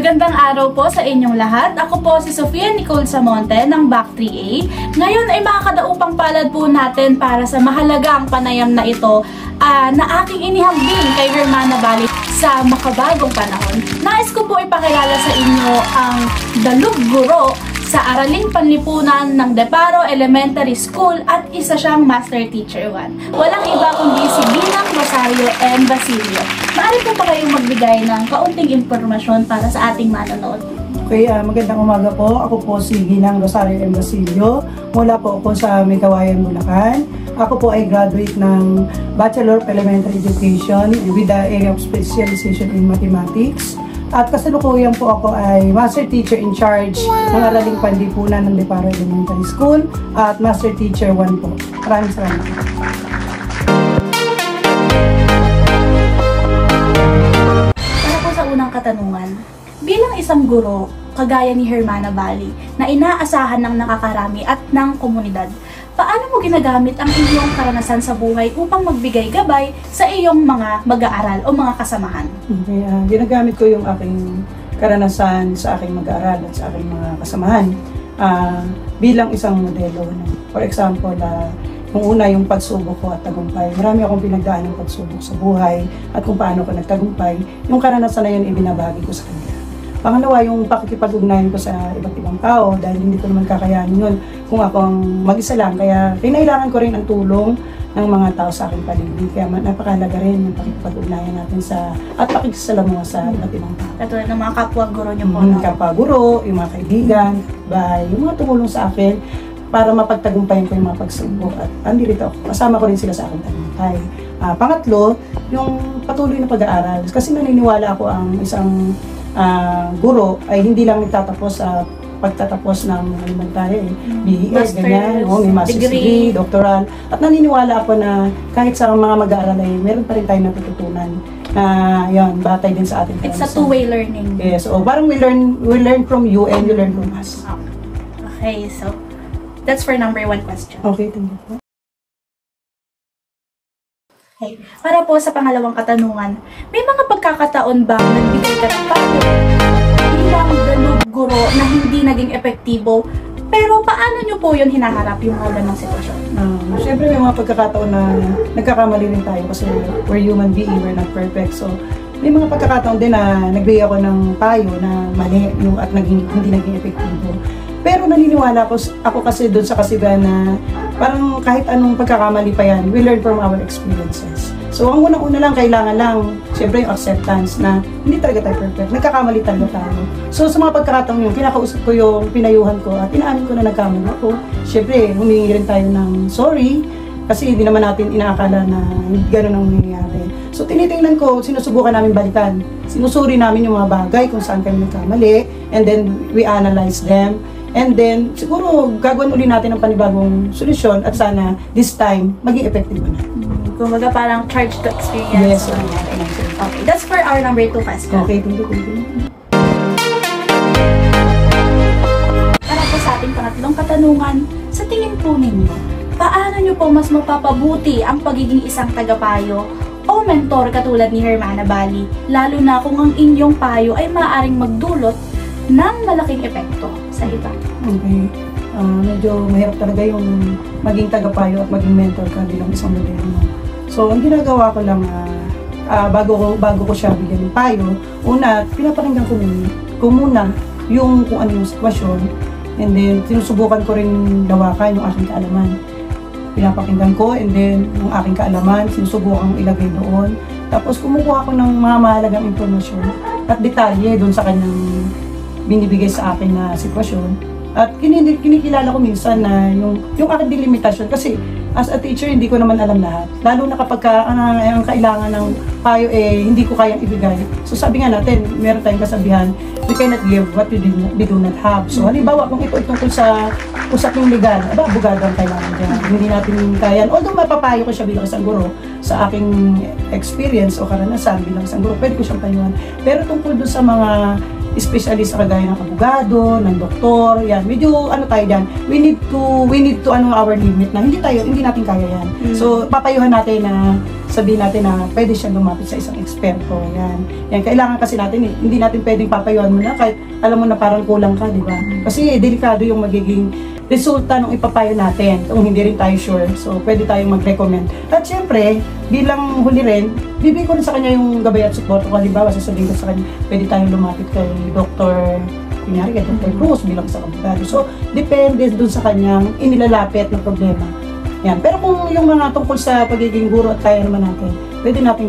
Magandang araw po sa inyong lahat. Ako po si Sofia Nicole Samonte ng BAC 3A. Ngayon ay makakadaupang palad po natin para sa mahalagang panayam na ito na aking inihambing kay Hermana Bali sa makabagong panahon. Nais ko po ipakilala sa inyo ang Dalug Guro sa Araling Panlipunan ng Deparo Elementary School at isa siyang Master Teacher 1. Walang iba kundi si Ginang Rosario M. Basilio. Maaari po pa kayong magbigay ng kaunting impormasyon para sa ating manonood. Okay, magandang umaga po. Ako po si Ginang Rosario M. Basilio. Mula po ako sa Megawayan, Bulacan. Ako po ay graduate ng Bachelor of Elementary Education with the area of specialization in mathematics. At kasalukuyan po ako ay Master Teacher in Charge ng Araling Panlipunan ng Deparo Elementary School at Master Teacher 1 po. Maraming salamat. Para po sa unang katanungan, bilang isang guro, kagaya ni Hermana Bali, na inaasahan ng nakakarami at ng komunidad, paano mo ginagamit ang iyong karanasan sa buhay upang magbigay gabay sa iyong mga mag-aaral o mga kasamahan? Okay, ginagamit ko yung aking karanasan sa aking mag-aaral at sa aking mga kasamahan bilang isang modelo. For example, kung una yung pagsubok ko at tagumpay. Marami akong pinagdaan ng pagsubok sa buhay at kung paano ko nagtagumpay. Yung karanasan na yun, ibinabagi ko sa kanila. Pangalawa, yung pakikipag-ugnayan ko sa iba't ibang tao dahil hindi ko naman kakayanin yun kung ako ang mag-isa lang. Kaya kinailangan ko rin ang tulong ng mga tao sa aking paligid. Kaya napakalaga rin yung pakikipag-ugnayan natin at pakikisalamuha sa iba't ibang tao. Katulad ng mga kapwa-guro niyo po. Kapwa-guro, yung mga kaibigan, bahay, yung mga tumulong sa akin para mapagtagumpayan ko yung mga pagsubok. At andito ako, kasama ko rin sila sa aking tagumpay. Pangatlo, yung patuloy na pag-aaral. Kasi naniniwala ako ang isang guro ay hindi lang nagtatapos sa pagtatapos ng elementary, BES, ganyan, may master's degree, doctoral. At naniniwala ako na kahit sa mga mag-aaral ay meron pa rin tayong natututunan na yan, batay din sa ating It's a two-way learning. Yes, so parang we learn from you and you learn from us. Okay, so that's for number 1 question. Okay, thank you po. Okay. Para po sa pangalawang katanungan, may mga pagkakataon ba nagbigay ka ng payo bilang dalug guro na hindi naging epektibo, pero paano nyo po yun hinaharap yung mga ng sitwasyon? Siyempre may mga pagkakataon na nagkakamali rin tayo kasi we're human being, we're not perfect. So may mga pagkakataon din na nagbigay ako ng payo na mali at hindi naging epektibo. Pero naniniwala ako kasi doon sa kasigahan na parang kahit anong pagkakamali pa yan, we learn from our experiences. So ang unang-una lang, kailangan lang, siyempre yung acceptance na hindi talaga tayo perfect, nagkakamali talaga tayo. So sa mga pagkakataon yun, kinakausap ko yung pinayuhan ko at inaamin ko na nagkamali ako. Siyempre, humingi rin tayo ng sorry kasi hindi naman natin inaakala na gano'n ang nangyayari. So tinitingnan ko, sinusubukan namin balikan. Sinusuri namin yung mga bagay kung saan kami nagkamali and then we analyze them. And then, siguro, gagawin uli natin ang panibagong solusyon at sana, this time, maging effective na. Kumbaga parang charge to experience. Yes. Okay, that's for our number 2 question. Okay, thank you. Para po sa ating pangatlong katanungan, sa tingin po ninyo, paano nyo po mas mapapabuti ang pagiging isang tagapayo o mentor katulad ni Hermana Bali, lalo na kung ang inyong payo ay maaaring magdulot ng malaking epekto sa iba? Okay. Medyo mahirap talaga yung maging tagapayo at maging mentor ka bilang isang modelo. So, ang ginagawa ko lang, bago ko siya bigyan ng payo, una, pinapakinggan ko muna yung kung ano yung sitwasyon, and then sinusubukan ko rin lawakan yung aking kaalaman. Pinapakinggan ko, and then yung aking kaalaman, sinusubukan kong ilagay doon. Tapos kumukuha ko ng mga mahalagang impormasyon at detalye doon sa kanyang binibigay sa akin na sitwasyon. At kinikilala ko minsan na yung aking delimitasyon kasi as a teacher hindi ko naman alam lahat. Lalo na kapag ang kailangan ng payo hindi ko kayang ibigay. So sabi nga natin, meron tayong kasabihan, we cannot give what we do not have. So halimbawa kung ito tungkol sa usaping legal, abogado ang kailangan dyan. Hindi natin kaya. Although mapapayo ko siya bilang isang guro sa aking experience o karanasan bilang isang guro, pwede ko siyang payuhan. Pero tungkol doon sa mga specialist kagaya ng abogado, ng doktor, yan. Medyo ano tayo diyan. We need to ano our limit na hindi natin kaya yan. So papayuhan natin na sabihin natin na pwede siyang lumapit sa isang eksperto. Yan. Yan kailangan kasi natin hindi natin pwedeng papayuhan mo na kahit alam mo na parang kulang ka, di ba? Kasi delikado yung magiging resulta ng ipapayo natin kung hindi rin tayo sure. So, pwede tayong mag-recommend. At syempre, bilang huli rin, bibigay ko rin sa kanya yung gabay at support. Kung halimbawa, sasabihin ko sa kanya, pwede tayong lumapit kay Dr. kunyari kay Dr. Cruz bilang sa abogado. So, depende dun sa kanyang inilalapit na problema. Yan. Pero kung yung mga tungkol sa pagiging guro at kaya naman natin, pwede natin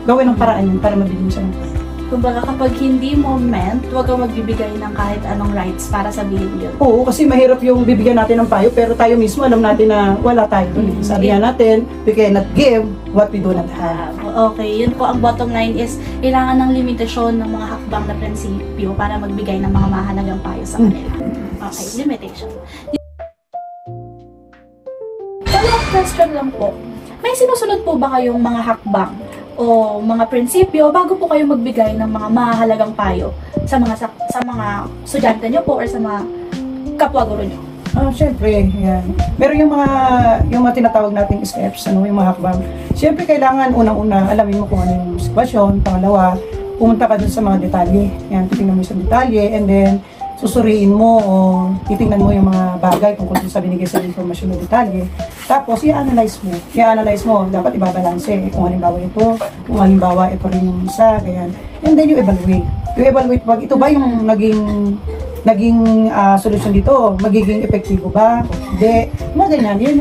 gawin ng paraan yun para mabigyan siya ng kaya. Kumbaga kapag hindi mo meant, huwag kang magbibigay ng kahit anong rights para sabihin yun. Oo, kasi mahirap yung bibigyan natin ng payo, pero tayo mismo alam natin na wala tayo dun. Sabi natin, we cannot give what we do not have. Okay, yun po ang bottom line is, kailangan ng limitasyon ng mga hakbang na prinsipyo para magbigay ng mga mahalagang payo sa kanila. Okay, limitation. Follow-up question lang po. May sinusunod po ba kayong mga hakbang o mga prinsipyo bago po kayo magbigay ng mga mahalagang payo sa mga estudyante nyo po or sa mga kapwa-guro nyo? Siyempre, yan. Pero yung mga tinatawag nating steps, yung mga hakbang, siyempre kailangan unang-una alamin mo kung ano yung sitwasyon. Pangalawa, pumunta ka dun sa mga detalye. Yan, titingnan mo yung detalye and then susuriin mo o titingnan mo yung mga bagay tungkol sa binigay sa informasyon ng detalye. Tapos, i-analyze mo. I-analyze mo, dapat ibabalanse. Kung halimbawa ito, kung halimbawa ito rin yung isa, ganyan. And then, you evaluate. You evaluate, wag ito ba yung naging solusyon dito? Magiging epektibo ba? Hindi. Mga ganyan. Yan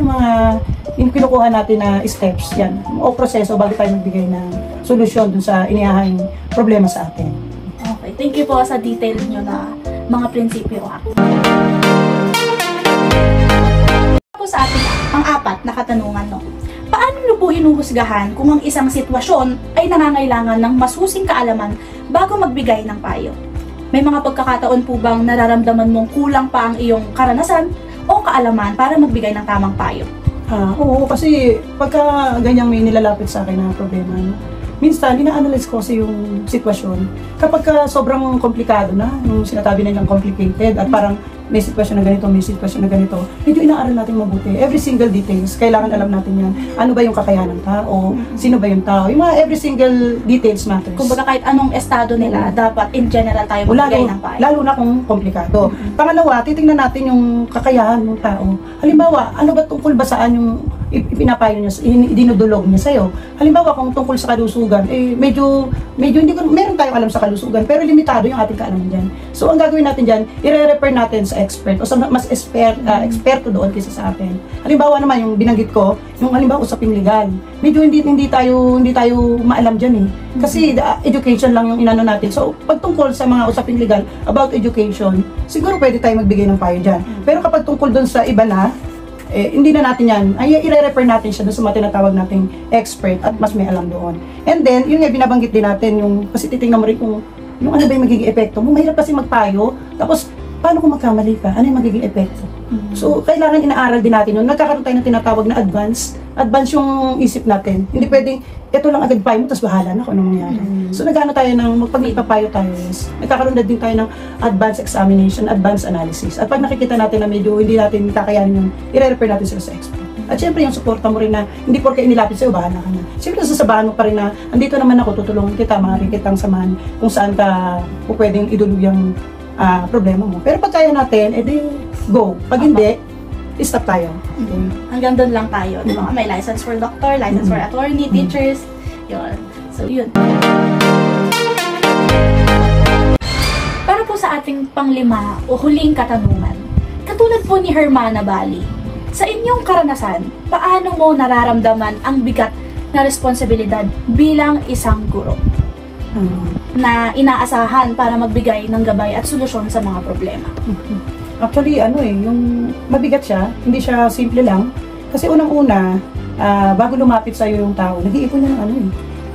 yung kinukuha natin na steps. Yan. O proseso bago tayo magbigay ng solusyon dun sa inihahing problema sa atin. Okay. Thank you po sa detail nyo na mga prinsipyo. Tapos sa ating pang-apat na katanungan, no? Paano nyo po hinuhusgahan kung ang isang sitwasyon ay nangangailangan ng masusing kaalaman bago magbigay ng payo? May mga pagkakataon po bang nararamdaman mong kulang pa ang iyong karanasan o kaalaman para magbigay ng tamang payo? Oo, kasi pagka ganyang may nilalapit sa akin na problema, no? Minsan, ina-analyze ko kasi yung sitwasyon. Kapag sobrang komplikado na, yung sinatabi nilang complicated, at parang may sitwasyon na ganito, may sitwasyon na ganito, medyo inaaral natin mabuti. Every single details, kailangan alam natin yan. Ano ba yung kakayanan ng tao? Sino ba yung tao? Yung mga every single details matters. Kumbaga kahit anong estado nila, dapat in general tayo magbigay ng payo. Lalo na kung komplikado. Pangalawa, titingnan natin yung kakayahan ng tao. Halimbawa, ano ba tungkol ba saan yung ipinapayo niya, dinudulog niya sa'yo. Halimbawa, kung tungkol sa kalusugan, medyo hindi ko, meron tayong alam sa kalusugan, pero limitado yung ating kaalaman dyan. So, ang gagawin natin dyan, i-refer natin sa expert o sa mas eksperto doon kaysa sa atin. Halimbawa naman, yung binanggit ko, yung halimbawa usaping legal. Medyo hindi tayo maalam dyan eh. Kasi education lang yung inano natin. So, pag tungkol sa mga usaping legal about education, siguro pwede tayo magbigay ng payo dyan. Pero kapag tungkol doon sa iba na, hindi na natin yan, ay i-refer natin siya doon sa mga tinatawag nating expert at mas may alam doon. And then, yung binabanggit din natin, kasi titingnan mo rin kung yung ano ba yung magiging epekto mo. Mahirap kasi magpayo, tapos paano kung magkamali ka? Ano yung magiging epekto? So, kailangan inaaral din natin yun. Nagkakaroon tayo ng tinatawag na advance yung isip natin. Hindi pwedeng, ito lang agad payo mo, tapos bahala na kung anong mangyari. So, nagkano tayo pag nagpapayo tayo is, nagkakaroon na din tayo ng advanced examination, advanced analysis. At pag nakikita natin na medyo hindi natin kakayanin yung, i-refer natin sila sa expert. At syempre, yung suporta mo rin na, hindi porke inilapit sa'yo, bahala ka na. Syempre, sasabahan mo pa rin na, andito naman ako, tutulungan kita, maaari kitang samahan kung saan ka pwedeng idulog yung problema mo. Pero pag kaya natin, edi go. Pag hindi, stop tayo. Okay. Hanggang doon lang tayo. Di ba? May license for doctor, license for attorney, teachers. Yun. So, yun. Para po sa ating panglima o huling katanungan, katulad po ni Hermana Bali, sa inyong karanasan, paano mo nararamdaman ang bigat na responsibilidad bilang isang guro? Na inaasahan para magbigay ng gabay at solusyon sa mga problema. Actually, yung mabigat siya, hindi siya simple lang. Kasi unang-una, bago lumapit sa'yo yung tao, nag-iipon niya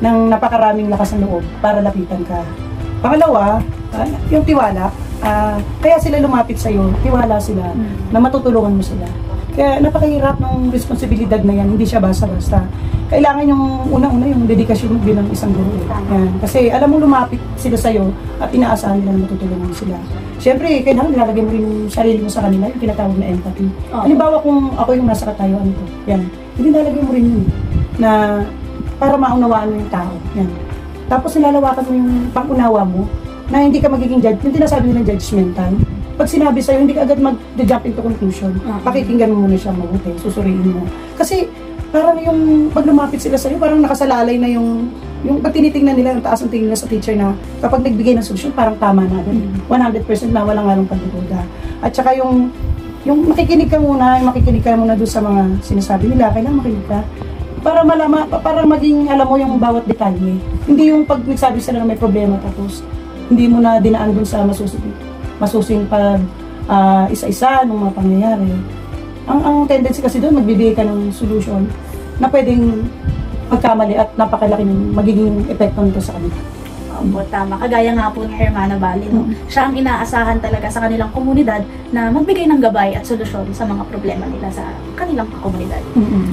ng napakaraming lakas ng loob para lapitan ka. Pangalawa, yung tiwala. Kaya sila lumapit sa'yo, tiwala sila na matutulungan mo sila. Kaya napakahirap ng responsibilidad na yan, hindi siya basta-basta. Kailangan yung unang-una yung dedikasyon mo bilang isang guro. Yan. Kasi alam mo lumapit sila sa'yo at inaasahan nila na matutulungan sila. Siyempre, kailangan nilalagay mo rin yung sarili mo sa kanila, yung tinatawag na empathy. Halimbawa kung ako yung nasa katayuan nito, yan, hindi nilalagay mo rin yun na para maunawaan mo yung tao. Yan. Tapos nilalawakan mo yung pang-unawa mo na hindi ka magiging judge, yung tinasabi nila judgmental. Pag sinabi sa'yo, hindi ka agad mag-jump into conclusion. Pakikinggan mo muna siya mabuti, susuriin mo. Kasi parang yung pag lumapit sila sa'yo, parang nakasalalay na yung pag tinitingnan nila, yung taas ng tingin nila sa teacher na kapag nagbigay ng solusyon, parang tama na agad. 100% na walang halong pagdududa. At saka yung makikinig ka muna doon sa mga sinasabi nila, kailangan makinig ka. Para malaman, para maging alam mo yung bawat detalye. Hindi yung pag nagsabi sila na may problema tapos hindi mo na dinaan dun sa masusing pag isa-isa ng mga pangyayari. Ang tendency kasi doon, magbibigay ka ng solution na pwedeng magkamali at napakalaki ng magiging epekto nito sa kanila. Opo, tama. Kagaya nga po ni Hermana Bali, no? Siya ang inaasahan talaga sa kanilang komunidad na magbigay ng gabay at solusyon sa mga problema nila sa kanilang komunidad.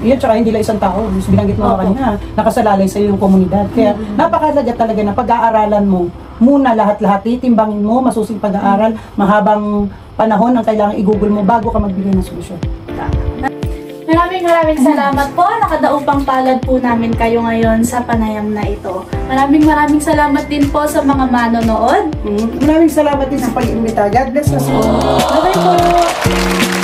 Yan, tsaka hindi lang isang tao. Binanggit mo kanina, nakasalalay sa iyo yung komunidad. Kaya napakalaga talaga na pag-aaralan mo muna lahat-lahat, timbangin mo, masusing pag-aaral, mahabang panahon ang kailangan i-google mo bago ka magbigay ng solusyon. Maraming salamat po. Nakadaupang palad po namin kayo ngayon sa panayam na ito. Maraming salamat din po sa mga manonood. Maraming salamat din sa pag-imbita. God bless us all. Bye-bye po.